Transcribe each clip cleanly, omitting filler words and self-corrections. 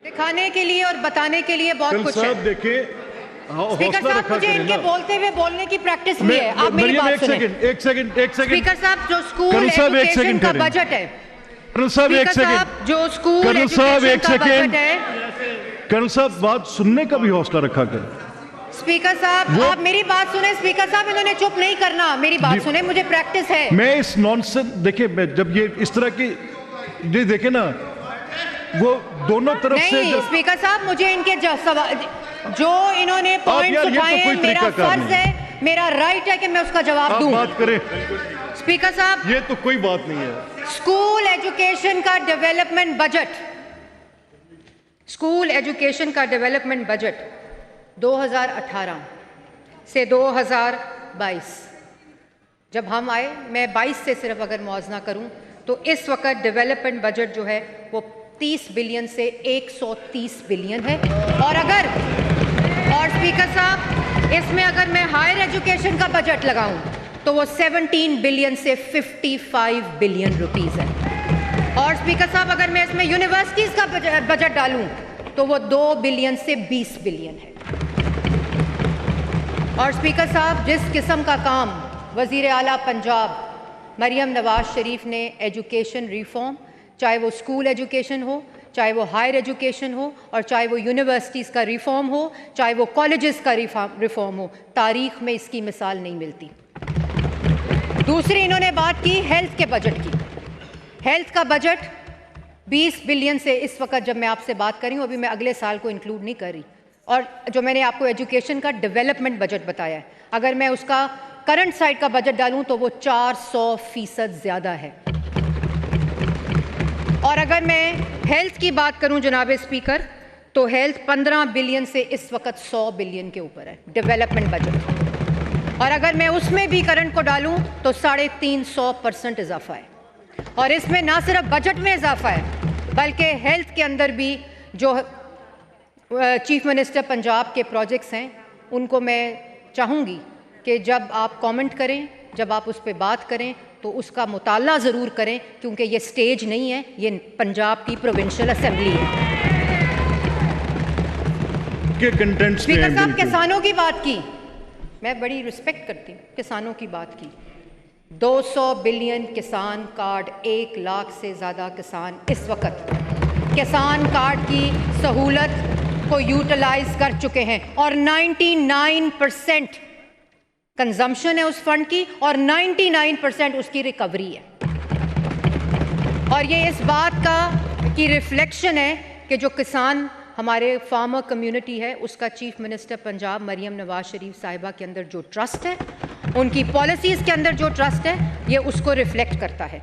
दिखाने के लिए और बताने के लिए बहुत कुछ है। देखिए स्पीकर साहब, मुझे इनके बोलते हुए बोलने की प्रैक्टिस भी है। आप मेरी बात सुनें। एक सेकंड स्पीकर साहब, जो स्कूल एजुकेशन का बजट है, कर्नल साहब एक सेकंड, जो स्कूल एजुकेशन का बजट है, कर्नल साहब बात सुनने का भी हौसला रखा करें। स्पीकर साहब आप मेरी बात सुने। स्पीकर साहब, इन्होंने चुप नहीं करना, मेरी बात सुने, मुझे प्रैक्टिस है। मैं इस नॉनसेंस देखिए, मैं जब ये इस तरह की ये देखे ना, वो दोनों तरफ से नहीं स्पीकर साहब, मुझे इनके जो इन्होंने पॉइंट्स उठाए हैं, मेरा फर्ज है, मेरा राइट है कि मैं उसका जवाब दूं। बात करें स्पीकर साहब, ये तो कोई बात नहीं है। स्कूल एजुकेशन का डेवलपमेंट बजट, स्कूल एजुकेशन का डेवलपमेंट बजट 2018 से 2022 जब हम आए, मैं 22 से सिर्फ अगर मुआवजा करूं तो इस वक्त डेवलपमेंट बजट जो है वो 30 बिलियन से 130 बिलियन है। और स्पीकर साहब, इसमें अगर मैं हायर एजुकेशन का बजट लगाऊं तो वो 17 बिलियन से 55 बिलियन रुपीस है। और स्पीकर साहब, अगर मैं इसमें यूनिवर्सिटीज का बजट डालूं तो वो 2 बिलियन से 20 बिलियन है। और स्पीकर साहब, जिस किस्म का काम वज़ीर आला पंजाब मरियम नवाज शरीफ ने एजुकेशन रिफॉर्म, चाहे वो स्कूल एजुकेशन हो, चाहे वो हायर एजुकेशन हो, और चाहे वो यूनिवर्सिटीज़ का रिफॉर्म हो, चाहे वो कॉलेजेस का रिफॉर्म हो, तारीख में इसकी मिसाल नहीं मिलती। दूसरी इन्होंने बात की हेल्थ के बजट की। हेल्थ का बजट 20 बिलियन से इस वक्त जब मैं आपसे बात कर रही हूँ, अभी मैं अगले साल को इंक्लूड नहीं कर रही। और जो मैंने आपको एजुकेशन का डेवलपमेंट बजट बताया है, अगर मैं उसका करंट साइड का बजट डालूं तो वो 400% ज़्यादा है। और अगर मैं हेल्थ की बात करूं जनाब स्पीकर, तो हेल्थ 15 बिलियन से इस वक्त 100 बिलियन के ऊपर है डेवलपमेंट बजट। और अगर मैं उसमें भी करंट को डालूं तो 350% इजाफा है। और इसमें ना सिर्फ बजट में इजाफा है, बल्कि हेल्थ के अंदर भी जो चीफ मिनिस्टर पंजाब के प्रोजेक्ट्स हैं, उनको मैं चाहूँगी कि जब आप कमेंट करें, जब आप उस पर बात करें, तो उसका मुताला ज़रूर करें, क्योंकि ये स्टेज नहीं है, ये पंजाब की प्रोविंशियल असेंबली है। स्पीकर साहब, किसानों की बात की, मैं बड़ी रिस्पेक्ट करती हूँ, किसानों की बात की। 200 बिलियन किसान कार्ड, 1 लाख से ज़्यादा किसान इस वक्त किसान कार्ड की सहूलत को यूटिलाइज कर चुके हैं। और 99% कंजम्पशन है उस फंड की, और 99% उसकी रिकवरी है। और ये इस बात की रिफ्लेक्शन है कि जो किसान हमारे फार्मर कम्युनिटी है, उसका चीफ मिनिस्टर पंजाब मरियम नवाज शरीफ साहिबा के अंदर जो ट्रस्ट है, उनकी पॉलिसीज़ के अंदर जो ट्रस्ट है, ये उसको रिफ्लेक्ट करता है।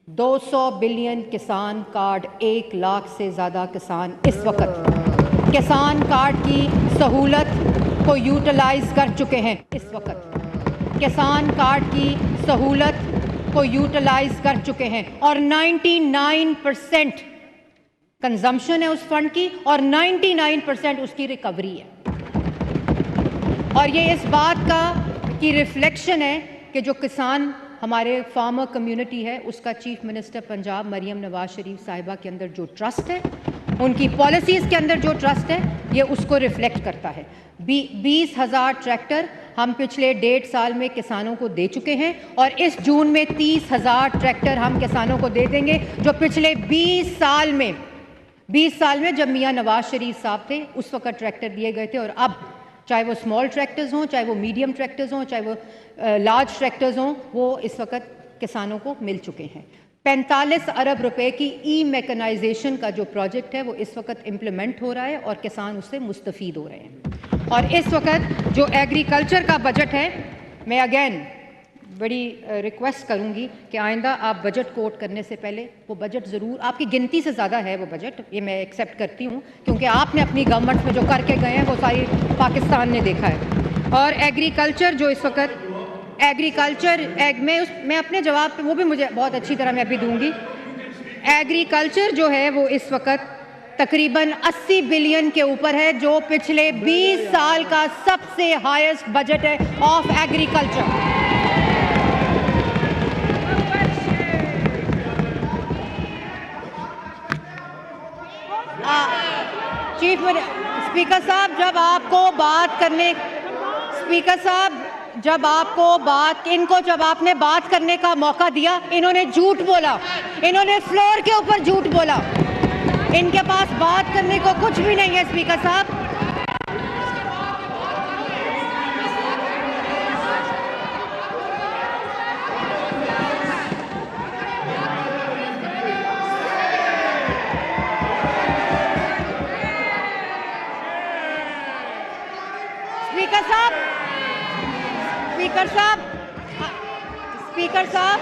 200 बिलियन किसान कार्ड, 1 लाख से ज़्यादा किसान इस वक्त किसान कार्ड की सहूलत को यूटिलाइज कर चुके हैं। इस वक्त किसान कार्ड की सहूलत को यूटिलाइज कर चुके हैं। और 99% कंजम्पशन है उस फंड की, और 99% उसकी रिकवरी है। और ये इस बात की रिफ्लेक्शन है कि जो किसान हमारे फार्मर कम्युनिटी है, उसका चीफ मिनिस्टर पंजाब मरियम नवाज शरीफ साहिबा के अंदर जो ट्रस्ट है, उनकी पॉलिसीज़ के अंदर जो ट्रस्ट है, ये उसको रिफ्लेक्ट करता है। 20,000 ट्रैक्टर हम पिछले 1.5 साल में किसानों को दे चुके हैं, और इस जून में 30,000 ट्रैक्टर हम किसानों को दे देंगे, जो पिछले 20 साल में जब मियाँ नवाज शरीफ साहब थे उस वक्त ट्रैक्टर दिए गए थे। और अब चाहे वो स्मॉल ट्रैक्टर्स हों, चाहे वो मीडियम ट्रैक्टर्स हों, चाहे वो लार्ज ट्रैक्टर्स हों, वो इस वक्त किसानों को मिल चुके हैं। 45 अरब रुपए की मैकेनाइजेशन का जो प्रोजेक्ट है, वो इस वक्त इम्प्लीमेंट हो रहा है, और किसान उससे मुस्तफ़ीद हो रहे हैं। और इस वक्त जो एग्रीकल्चर का बजट है, मैं अगेन बड़ी रिक्वेस्ट करूंगी कि आइंदा आप बजट कोट करने से पहले वो बजट ज़रूर, आपकी गिनती से ज़्यादा है वो बजट, ये मैं एक्सेप्ट करती हूँ, क्योंकि आपने अपनी गवर्नमेंट में जो करके गए हैं वो सारी पाकिस्तान ने देखा है। और एग्रीकल्चर जो इस वक्त मैं अपने जवाब पे वो भी मुझे बहुत अच्छी तरह मैं अभी दूंगी। एग्रीकल्चर जो है वो इस वक्त तकरीबन 80 बिलियन के ऊपर है, जो पिछले 20 साल का सबसे हाईएस्ट बजट है ऑफ एग्रीकल्चर। चीफ स्पीकर साहब, जब आपको बात करने, स्पीकर साहब जब आपने बात करने का मौका दिया, इन्होंने झूठ बोला, इन्होंने फ्लोर के ऊपर झूठ बोला। इनके पास बात करने को कुछ भी नहीं है स्पीकर साहब। स्पीकर साहब, स्पीकर साहब, स्पीकर साहब,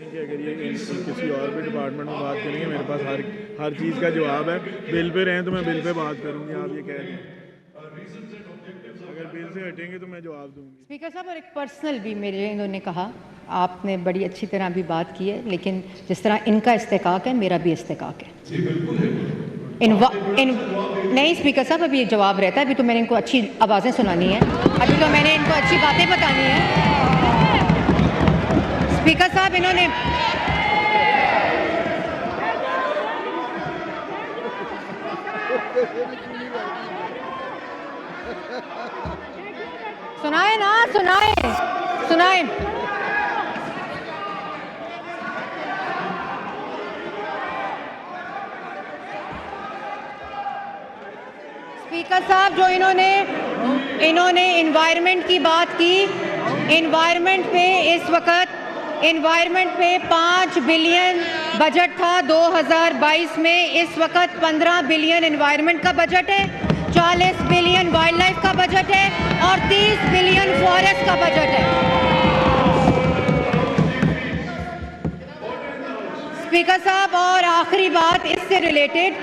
कि अगर ये किसी और भी डिपार्टमेंट में बात करेंगे, मेरे पास हर चीज़ का जवाब है। बिल पे रहें तो मैं बिल पे बात करूंगी, आप ये कह रहे हैं। अगर बिल से हटेंगे तो मैं जवाब दूंगी। स्पीकर साहब, और एक पर्सनल भी मेरे इन्होंने कहा, आपने बड़ी अच्छी तरह भी बात की है, लेकिन जिस तरह इनका इस्तेकाक है, मेरा भी इस्तेकाक है। नहीं स्पीकर साहब, अभी जवाब रहता है। अभी तो मैंने इनको अच्छी आवाज़ें सुनानी है, अभी तो मैंने इनको अच्छी बातें बतानी है। स्पीकर साहब, इन्होंने सुनाए ना, सुनाए सुनाए। स्पीकर साहब, जो इन्होंने एनवायरनमेंट की बात की, एनवायरनमेंट पे इस वक्त एनवायरनमेंट पे 5 बिलियन बजट था 2022 में। इस वक्त 15 बिलियन एनवायरनमेंट का बजट है, 40 बिलियन वाइल्ड लाइफ का बजट है और 30 बिलियन फॉरेस्ट का बजट है। स्पीकर साहब, और आखिरी बात इससे रिलेटेड,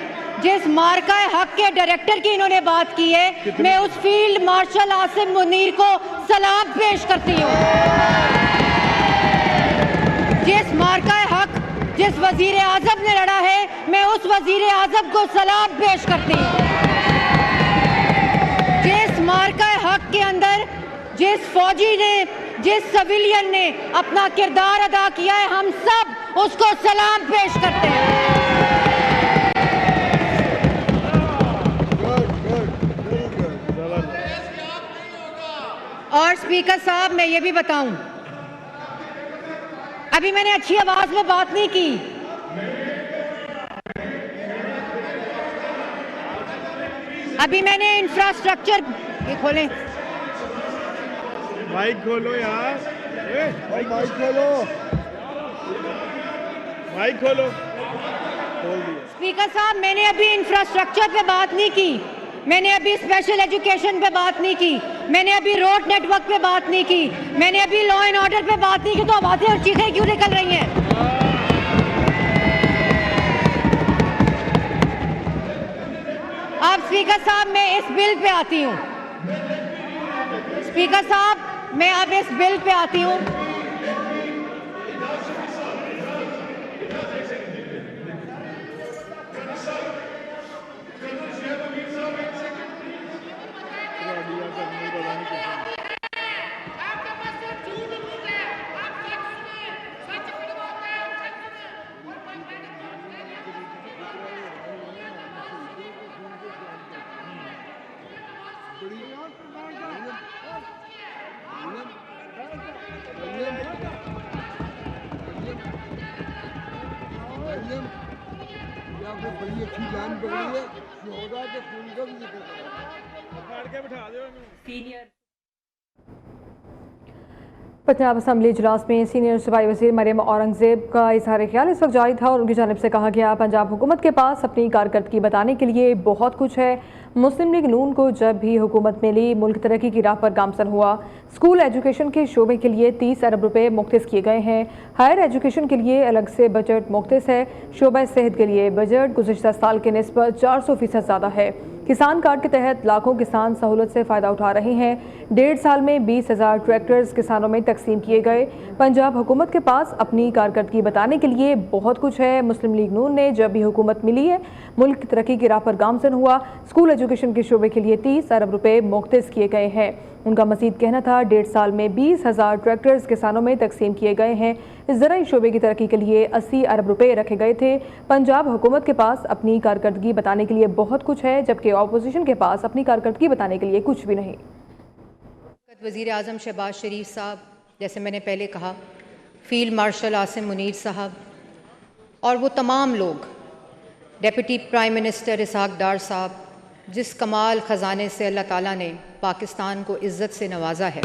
जिस मार्का हक के डायरेक्टर की इन्होंने बात की है, मैं उस फील्ड मार्शल आसिम मुनीर को सलाम पेश करती हूँ। जिस मार्का हक जिस वजीर आजम ने लड़ा है, मैं उस वजीर आजम को सलाम पेश करती हूँ। जिस मार्का हक के अंदर जिस फौजी ने, जिस सिविलियन ने अपना किरदार अदा किया है, हम सब उसको सलाम पेश करते हैं। और स्पीकर साहब, मैं ये भी बताऊं, अभी मैंने अच्छी आवाज में बात नहीं की। अभी मैंने इंफ्रास्ट्रक्चर, ये खोलें, माइक खोलो यार, माइक खोलो, माइक खोलो, खोल दिया। स्पीकर साहब, मैंने अभी इंफ्रास्ट्रक्चर पे बात नहीं की, मैंने अभी स्पेशल एजुकेशन पे बात नहीं की, मैंने अभी रोड नेटवर्क पे बात नहीं की, मैंने अभी लॉ एंड ऑर्डर पे बात नहीं की। तो आवाजें और चीखें क्यों निकल रही हैं? अब स्पीकर साहब, मैं इस बिल पे आती हूँ। स्पीकर साहब, मैं अब इस बिल पे आती हूँ। बड़ी अच्छी जान पकड़ी है, होगा तो खून का भी जिक्र करेगा। फाड़ के बिठा दो इन्हों। पंजाब असम्बली इजलास में सीनियर सूबाई वज़ीर मरियम औरंगज़ेब का इज़हार ख्याल इस वक्त जारी था और उनकी जानिब से कहा गया पंजाब हुकूमत के पास अपनी कारकर्दगी बताने के लिए बहुत कुछ है। मुस्लिम लीग नून को जब भी हुकूमत मिली मुल्क तरक्की की राह पर गामजन हुआ। स्कूल एजुकेशन के शोबे के लिए 30 अरब रुपए मुख्तस किए गए हैं। हायर एजुकेशन के लिए अलग से बजट मुख्तस है। शोबा सेहत के लिए बजट गुज़िश्ता साल के निस्बत 400% ज़्यादा है। किसान कार्ड के तहत लाखों किसान सहूलत से फ़ायदा उठा रहे हैं। 1.5 साल में 20,000 ट्रैक्टर्स किसानों में तकसीम किए गए। पंजाब हुकूमत के पास अपनी कारकर्दगी बताने के लिए बहुत कुछ है। मुस्लिम लीग नून ने जब भी हुकूमत मिली है मुल्क की तरक्की की राह पर गामजन हुआ। स्कूल एजुकेशन के शोबे के लिए 30 अरब रुपए मुख्तस किए गए हैं। उनका मज़ीद कहना था 1.5 साल में 20,000 ट्रैक्टर्स किसानों में तकसीम किए गए हैं। इस ज़राई शोबे की तरक्की के लिए 80 अरब रुपए रखे गए थे। पंजाब हुकूमत के पास अपनी कारकर्दगी बताने के लिए बहुत कुछ है, जबकि अपोजिशन के पास अपनी कारकर्दगी बताने के लिए कुछ भी नहीं। वज़ीर आज़म शहबाज शरीफ साहब, जैसे मैंने पहले कहा, फील्ड मार्शल आसिम मुनीर साहब और वो तमाम लोग, डेप्यूटी प्राइम मिनिस्टर इसहाक डार साहब, जिस कमाल ख़जाने से अल्लाह ताला ने पाकिस्तान को इज़्ज़त से नवाजा है,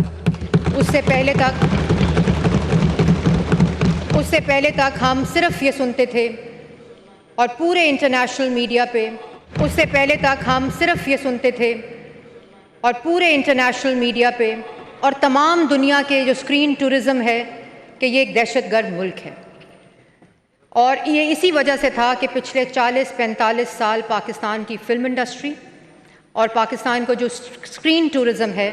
उससे पहले तक हम सिर्फ ये सुनते थे और पूरे इंटरनेशनल मीडिया पे उससे पहले तक हम सिर्फ ये सुनते थे और पूरे इंटरनेशनल मीडिया पे और तमाम दुनिया के जो स्क्रीन टूरिज़्म है कि ये एक दहशतगर्द मुल्क है। और ये इसी वजह से था कि पिछले 40-45 साल पाकिस्तान की फ़िल्म इंडस्ट्री और पाकिस्तान को जो स्क्रीन टूरिज़्म है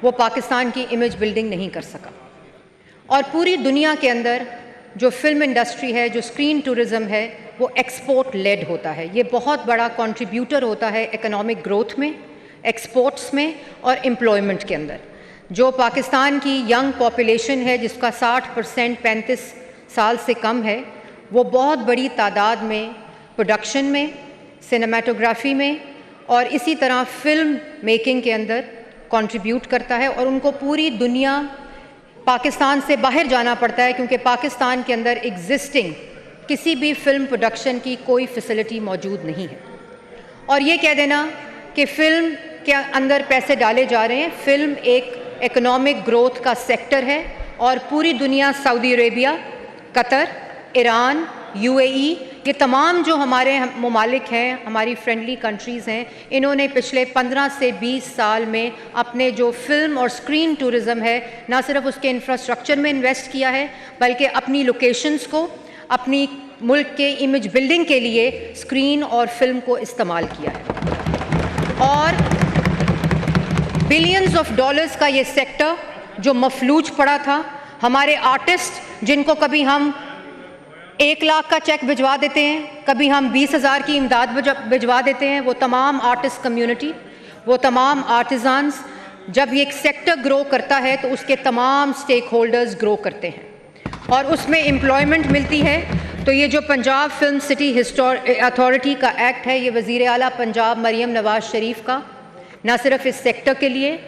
वो पाकिस्तान की इमेज बिल्डिंग नहीं कर सका। और पूरी दुनिया के अंदर जो फ़िल्म इंडस्ट्री है, जो स्क्रीन टूरिज़्म है, वो एक्सपोर्ट लेड होता है। ये बहुत बड़ा कंट्रीब्यूटर होता है इकोनॉमिक ग्रोथ में, एक्सपोर्ट्स में और एम्प्लॉयमेंट के अंदर। जो पाकिस्तान की यंग पॉपुलेशन है जिसका 60% 35 साल से कम है, वो बहुत बड़ी तादाद में प्रोडक्शन में, सिनेमाटोग्राफी में और इसी तरह फ़िल्म मेकिंग के अंदर कंट्रीब्यूट करता है। और उनको पूरी दुनिया, पाकिस्तान से बाहर जाना पड़ता है क्योंकि पाकिस्तान के अंदर एग्जिस्टिंग किसी भी फ़िल्म प्रोडक्शन की कोई फैसिलिटी मौजूद नहीं है। और ये कह देना कि फ़िल्म के अंदर पैसे डाले जा रहे हैं, फ़िल्म एक इकोनॉमिक ग्रोथ का सेक्टर है और पूरी दुनिया, Saudi Arabia, Qatar, Iran, UAE, ये तमाम जो हमारे ममालिक हैं, हमारी फ्रेंडली कंट्रीज़ हैं, इन्होंने पिछले 15 से 20 साल में अपने जो फ़िल्म और स्क्रीन टूरिज़्म है, ना सिर्फ उसके इंफ्रास्ट्रक्चर में इन्वेस्ट किया है बल्कि अपनी लोकेशंस को, अपनी मुल्क के इमेज बिल्डिंग के लिए स्क्रीन और फिल्म को इस्तेमाल किया है। और बिलियंस ऑफ डॉलर्स का ये सेक्टर जो मफलूज पड़ा था, हमारे आर्टिस्ट जिनको कभी हम 1 लाख का चेक भिजवा देते हैं, कभी हम 20,000 की इमदाद भिजवा देते हैं, वो तमाम आर्टिस्ट कम्युनिटी, वो तमाम आर्टिज़ान्स, जब ये एक सेक्टर ग्रो करता है तो उसके तमाम स्टेक होल्डर्स ग्रो करते हैं और उसमें एम्प्लॉयमेंट मिलती है। तो ये जो पंजाब फिल्म सिटी अथॉरिटी का एक्ट है, ये वज़ीर आला पंजाब मरियम नवाज़ शरीफ का, ना सिर्फ इस सेक्टर के लिए,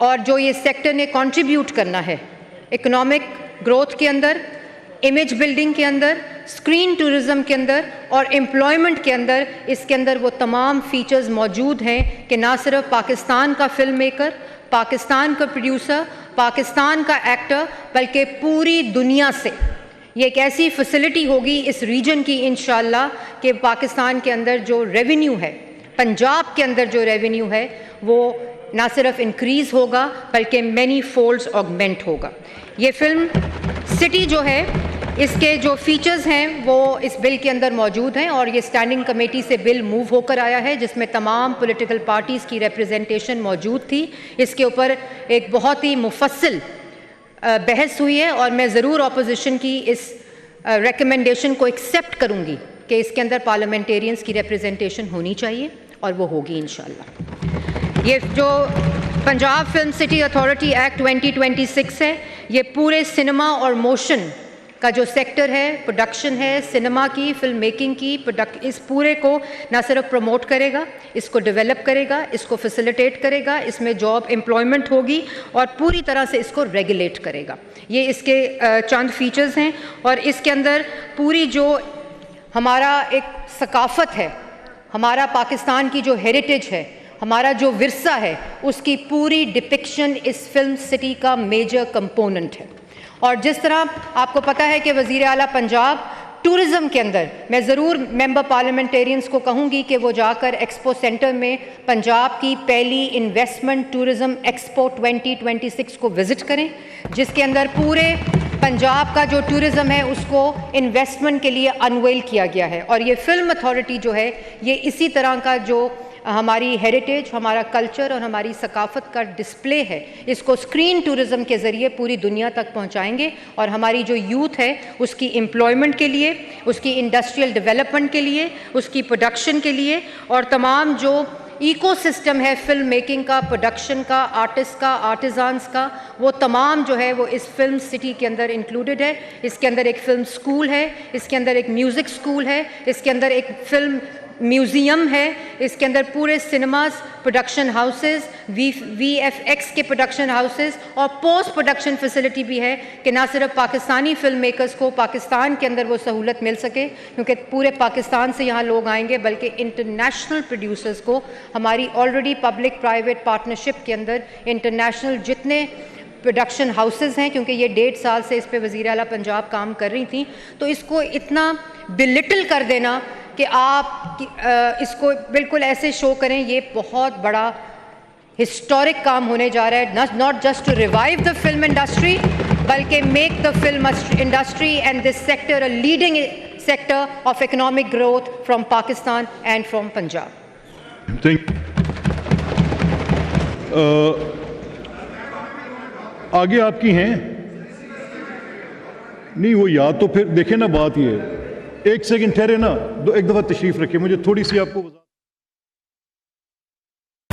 और जो ये सेक्टर ने कंट्रीब्यूट करना है इकोनॉमिक ग्रोथ के अंदर, इमेज बिल्डिंग के अंदर, स्क्रीन टूरिज़्म के अंदर और एम्प्लॉयमेंट के अंदर, इसके अंदर वो तमाम फीचर्स मौजूद हैं कि ना सिर्फ पाकिस्तान का फिल्म मेकर, पाकिस्तान का प्रोड्यूसर, पाकिस्तान का एक्टर, बल्कि पूरी दुनिया से ये एक ऐसी फैसिलिटी होगी इस रीजन की इंशाअल्लाह कि पाकिस्तान के अंदर जो रेवेन्यू है, पंजाब के अंदर जो रेवेन्यू है, वो ना सिर्फ इंक्रीज़ होगा बल्कि मैनी फोल्ड्स ऑगमेंट होगा। ये फिल्म सिटी जो है, इसके जो फीचर्स हैं वो इस बिल के अंदर मौजूद हैं और ये स्टैंडिंग कमेटी से बिल मूव होकर आया है जिसमें तमाम पॉलिटिकल पार्टीज़ की रिप्रेजेंटेशन मौजूद थी। इसके ऊपर एक बहुत ही मुफस्सिल बहस हुई है और मैं ज़रूर अपोजिशन की इस रिकमेंडेशन को एक्सेप्ट करूँगी कि इसके अंदर पार्लियामेंटेरियंस की रिप्रेजेंटेशन होनी चाहिए और वो होगी इंशाअल्लाह। ये जो Punjab film city authority act 2026 है, ये पूरे सिनेमा और मोशन का जो सेक्टर है, प्रोडक्शन है, सिनेमा की, फिल्म मेकिंग की, इस पूरे को ना सिर्फ प्रमोट करेगा, इसको डेवलप करेगा, इसको फैसिलिटेट करेगा, इसमें जॉब एम्प्लॉयमेंट होगी और पूरी तरह से इसको रेगुलेट करेगा। ये इसके चंद फीचर्स हैं और इसके अंदर पूरी जो हमारा एक सकाफ़त है, हमारा पाकिस्तान की जो हेरिटेज है, हमारा जो विरसा है उसकी पूरी डिपिक्शन इस फिल्म सिटी का मेजर कंपोनेंट है। और जिस तरह आपको पता है कि वज़ीर आला पंजाब टूरिज़्म के अंदर, मैं ज़रूर मेंबर पार्लियामेंटेरियंस को कहूँगी कि वो जाकर एक्सपो सेंटर में पंजाब की पहली इन्वेस्टमेंट टूरिज़्म एक्सपो 2026 को विज़िट करें, जिसके अंदर पूरे पंजाब का जो टूरिज़्म है उसको इन्वेस्टमेंट के लिए अनवेल किया गया है। और ये फिल्म अथॉरिटी जो है ये इसी तरह का जो हमारी हेरिटेज, हमारा कल्चर और हमारी सकाफ़त का डिस्प्ले है, इसको स्क्रीन टूरिज़्म के ज़रिए पूरी दुनिया तक पहुंचाएंगे और हमारी जो यूथ है उसकी एम्प्लॉयमेंट के लिए, उसकी इंडस्ट्रियल डेवलपमेंट के लिए, उसकी प्रोडक्शन के लिए और तमाम जो इकोसिस्टम है फिल्म मेकिंग का, प्रोडक्शन का, आर्टिस्ट का, आर्टिजान्स का, वो तमाम जो है वो इस फिल्म सिटी के अंदर इंक्लूडेड है। इसके अंदर एक फ़िल्म स्कूल है, इसके अंदर एक म्यूज़िक स्कूल है, इसके अंदर एक फ़िल्म म्यूज़ियम है, इसके अंदर पूरे सिनेमास, प्रोडक्शन हाउसेस, VFX के प्रोडक्शन हाउसेस और पोस्ट प्रोडक्शन फैसिलिटी भी है कि ना सिर्फ पाकिस्तानी फिल्म मेकर्स को पाकिस्तान के अंदर वो सहूलत मिल सके, क्योंकि पूरे पाकिस्तान से यहाँ लोग आएंगे, बल्कि इंटरनेशनल प्रोड्यूसर्स को हमारी ऑलरेडी पब्लिक प्राइवेट पार्टनरशिप के अंदर इंटरनेशनल जितने प्रोडक्शन हाउसेस हैं, क्योंकि ये 1.5 साल से इस पे वज़ीर आला पंजाब काम कर रही थी, तो इसको इतना बिलिटल कर देना कि आप इसको बिल्कुल ऐसे शो करें, ये बहुत बड़ा हिस्टोरिक काम होने जा रहा है, not just to revive the film industry बल्कि make the film industry and this sector a leading sector of economic growth from Pakistan and from Punjab. आगे आपकी हैं नहीं वो याद, तो फिर देखें ना, बात ये है, एक सेकंड ठहरे ना, एक दफ़ा तशरीफ़ रखिए, मुझे थोड़ी सी आपको